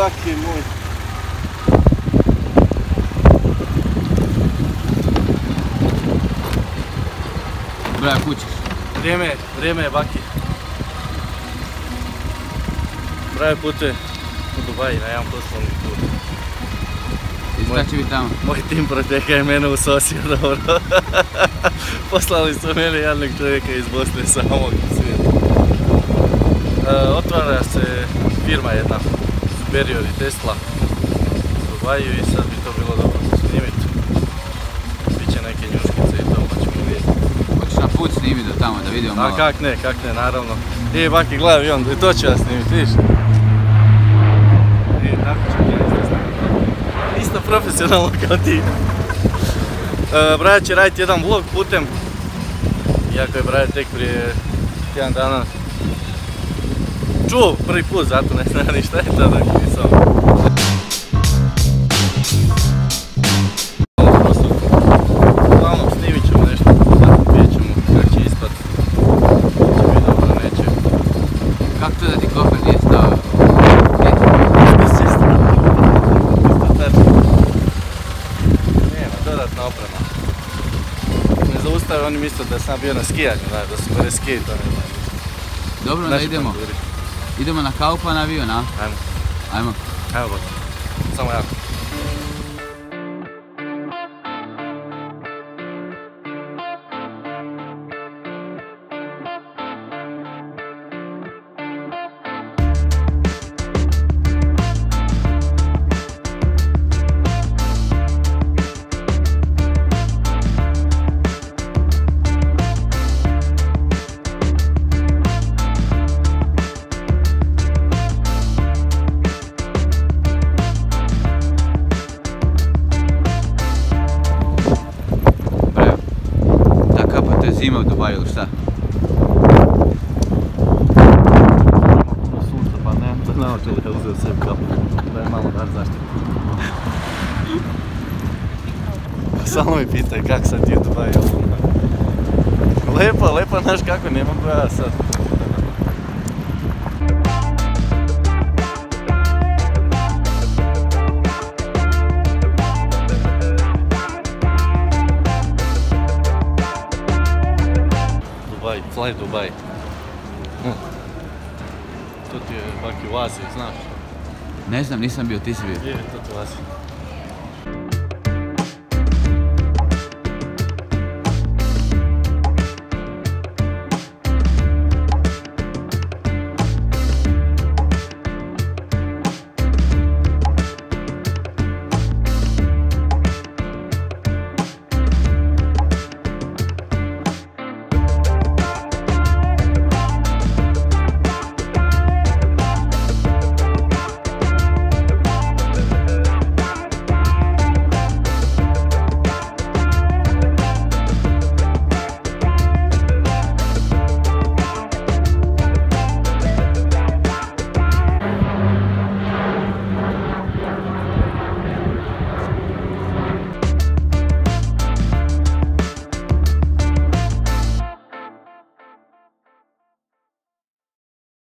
Baki moj. Braja, kućiš? Vrijeme je Baki. Braja putuje u Dubaji na jedan poslovni put. I šta će biti tamo? Moj tim proteka je mene usosio dobro. Poslali su mene jednog čovjeka iz Bosne samog svijeta. Otvara se firma jedna, Superior i Tesla u Dubaju i sad bi to bilo dobro snimiti. Biće neke njuškice i to, pa ćemo vidjeti. Hoćeš na put snimiti do tamo da vidimo malo? A kak ne, naravno. Baki, gledaj avion, i to ću ja snimiti, vidiš? Tako ću ja snimiti. Isto profesionalno kao ti. Braja će raditi jedan vlog putem, iako je Braja tek prije tjedan dana čuo prvi put, zato ne zna ni šta je tada pisao. Uglavnom snimit ćemo nešto, vidjet ćemo kako će ispad. Će biti dobro, neće. Kako to da ti kofer nije stao? Nema, dodatna oprema. Ne zaustave, oni misle da sam bio na skijanju, da su gore skate, to ne znam. Dobro, onda idemo. Idemo na kavu pa na avion, a? Ajmo. Evo Baki, samo jako. Zima u Dubaju ili šta? Sunce pa nemam to naočili, ja uzeo sebi kapu. Da je malo dar zaštitu. Samo mi pitaj kak sad ti u Dubaju. Lepo, znaš kako, ne mogu ja sad. Fly Dubai. To ti je Baki u Aziji, znaš? Ne znam, nisam bio, ti si bio. Je, to ti u Aziji.